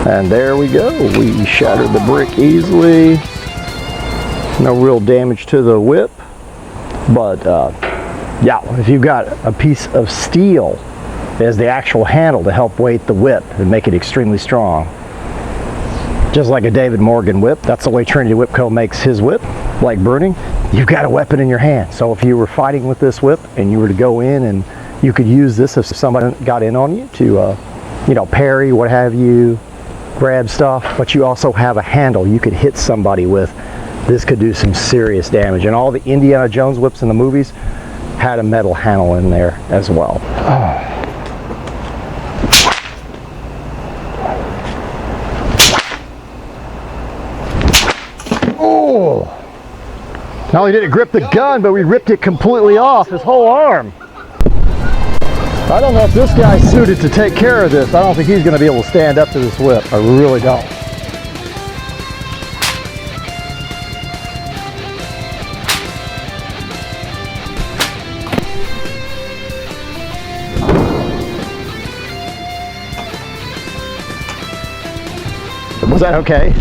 And there we go. We shattered the brick easily. No real damage to the whip. But yeah, if you've got a piece of steel as the actual handle to help weight the whip and make it extremely strong, just like a David Morgan whip, that's the way Trinity Whip Co makes his whip, like Bruning. You've got a weapon in your hand. So if you were fighting with this whip and you were to go in, and you could use this if somebody got in on you to, you know, parry, what have you, grab stuff, but you also have a handle you could hit somebody with. This could do some serious damage. And all the Indiana Jones whips in the movies had a metal handle in there as well. Oh! Not only did it grip the gun, but we ripped it completely off, his whole arm. I don't know if this guy's suited to take care of this. I don't think he's going to be able to stand up to this whip. I really don't. Was that okay?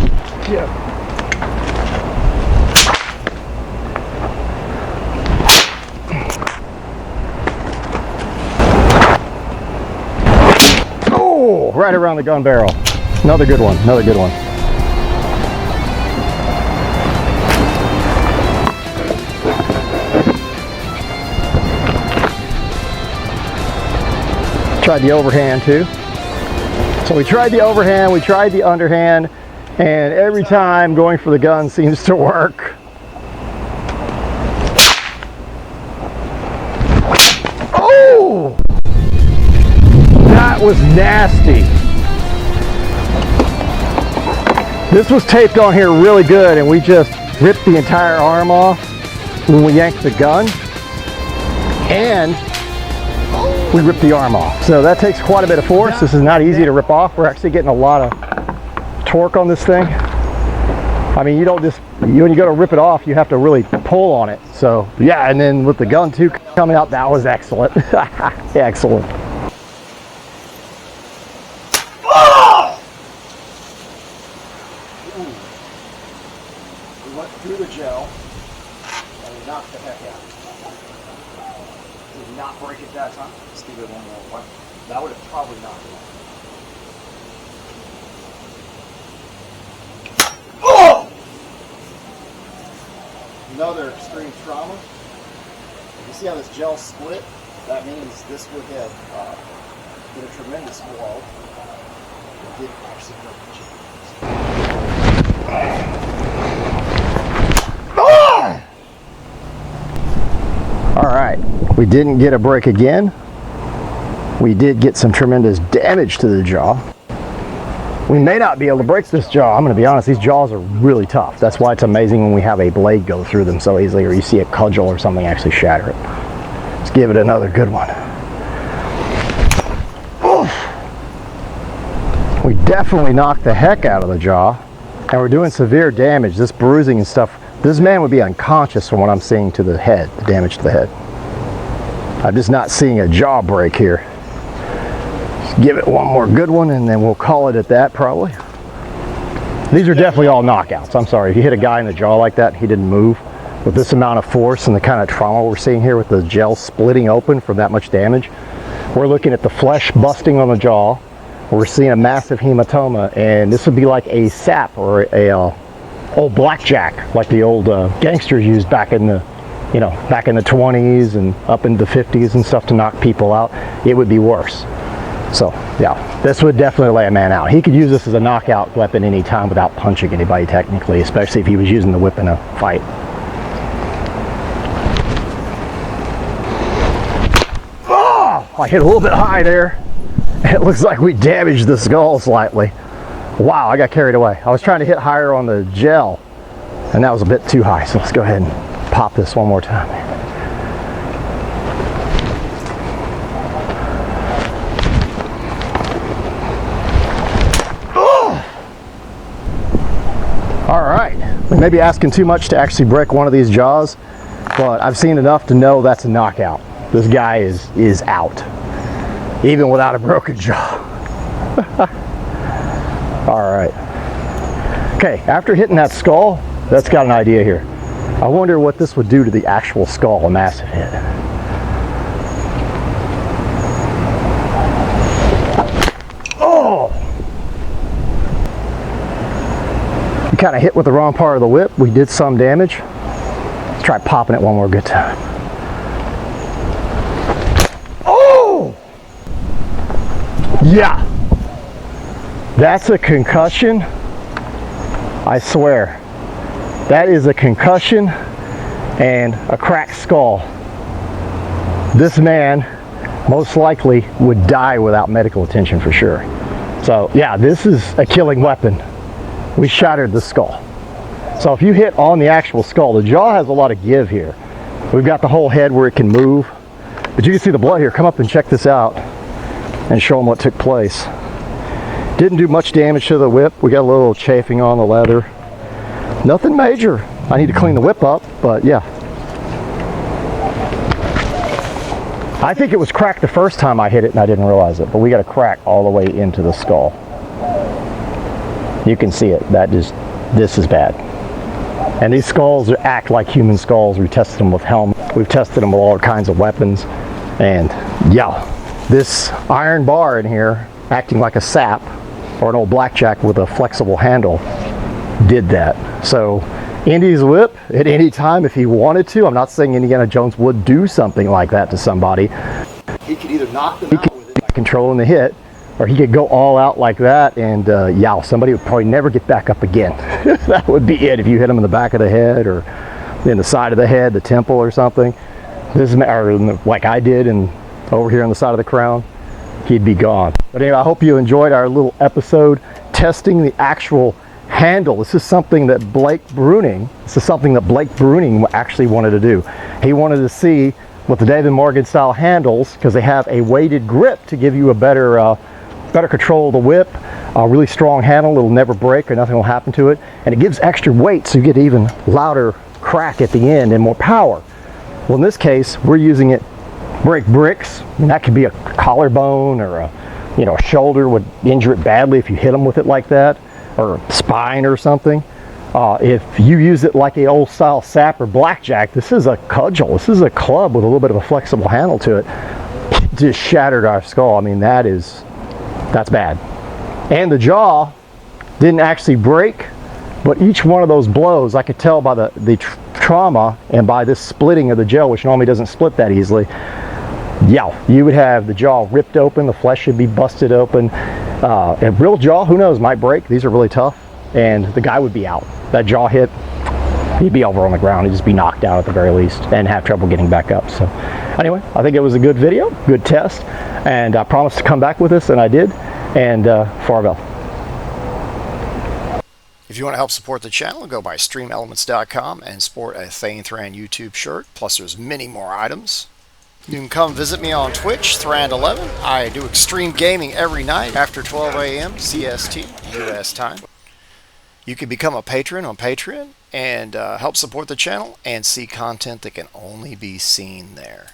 Yeah. Oh, right around the gun barrel. Another good one, another good one. Tried the overhand too. So we tried the overhand, we tried the underhand, and every time going for the gun seems to work. Oh! That was nasty. This was taped on here really good, and we just ripped the entire arm off when we yanked the gun, and we ripped the arm off. So that takes quite a bit of force. This is not easy to rip off. We're actually getting a lot of torque on this thing. I mean, you don't just, when you go to rip it off, you have to really pull on it. So yeah, and then with the gun too coming out, that was excellent. Excellent. We went through the gel and we knocked the heck out. Did not break it that time. Let's give it one more one. That would have probably knocked it out. Oh! Another extreme trauma. You see how this gel split? That means this would have been a tremendous blow. It didn't actually break the gel. Ah! All right, we didn't get a break again. We did get some tremendous damage to the jaw. We may not be able to break this jaw. I'm going to be honest, these jaws are really tough. That's why it's amazing when we have a blade go through them so easily, or you see a cudgel or something actually shatter it. Let's give it another good one. Oof. We definitely knocked the heck out of the jaw, and we're doing severe damage. This bruising and stuff, this man would be unconscious from what I'm seeing to the head, the damage to the head. I'm just not seeing a jaw break here. Just give it one more good one and then we'll call it at that probably. These are definitely all knockouts. I'm sorry, if you hit a guy in the jaw like that and he didn't move, with this amount of force and the kind of trauma we're seeing here with the gel splitting open from that much damage, we're looking at the flesh busting on the jaw. We're seeing a massive hematoma, and this would be like a sap or a old blackjack, like the old gangsters used back in the, you know, back in the 20s and up in the 50s and stuff to knock people out. It would be worse. So yeah, this would definitely lay a man out. He could use this as a knockout weapon anytime without punching anybody technically, especially if he was using the whip in a fight. Oh, I hit a little bit high there. It looks like we damaged the skull slightly. Wow, I got carried away. I was trying to hit higher on the gel, and that was a bit too high. So let's go ahead and pop this one more time. All right, we may be asking too much to actually break one of these jaws, but I've seen enough to know that's a knockout. This guy is out, even without a broken jaw. All right. Okay, after hitting that skull, that's got an idea here. I wonder what this would do to the actual skull, a massive hit. Oh! We kind of hit with the wrong part of the whip. We did some damage. Let's try popping it one more good time. Oh! Yeah! That's a concussion. I swear. That is a concussion and a cracked skull. This man most likely would die without medical attention for sure. So yeah, this is a killing weapon. We shattered the skull. So if you hit on the actual skull, the jaw has a lot of give here. We've got the whole head where it can move, but you can see the blood here. Come up and check this out and show them what took place. Didn't do much damage to the whip. We got a little chafing on the leather. Nothing major. I need to clean the whip up, but yeah. I think it was cracked the first time I hit it and I didn't realize it, but we got a crack all the way into the skull. You can see it. This is bad. And these skulls act like human skulls. We tested them with helmets. We've tested them with all kinds of weapons. And yeah, this iron bar in here, acting like a sap or an old blackjack with a flexible handle, did that. So Indy's whip, at any time if he wanted to, I'm not saying Indiana Jones would do something like that to somebody. He could either knock them out with it by controlling the hit, or he could go all out like that and yeah, somebody would probably never get back up again. That would be it if you hit him in the back of the head or in the side of the head, the temple or something. This is, or like I did and over here on the side of the crown, he'd be gone. But anyway, I hope you enjoyed our little episode testing the actual handle. This is something that Blake Bruning actually wanted to do. He wanted to see with the David Morgan style handles, because they have a weighted grip to give you a better control of the whip, a really strong handle. It'll never break or nothing will happen to it, and it gives extra weight so you get even louder crack at the end and more power. Well, in this case, we're using it break bricks, and that could be a collarbone or a shoulder would injure it badly if you hit them with it like that, or spine or something. If you use it like a old style sap or blackjack, this is a cudgel. This is a club with a little bit of a flexible handle to it. It just shattered our skull. I mean, that's bad. And the jaw didn't actually break, but each one of those blows, I could tell by the trauma and by this splitting of the gel, which normally doesn't split that easily. Yeah, you would have the jaw ripped open, the flesh should be busted open. A real jaw, who knows, might break. These are really tough, and the guy would be out. That jaw hit, he'd be over on the ground. He'd just be knocked out at the very least and have trouble getting back up. So anyway, I think it was a good video, good test, and I promised to come back with this, and I did, and farewell. If you want to help support the channel, go by streamelements.com and sport a Thrand YouTube shirt, plus there's many more items. You can come visit me on Twitch, Thrand11. I do extreme gaming every night after 12 a.m. CST, US time. You can become a patron on Patreon and help support the channel and see content that can only be seen there.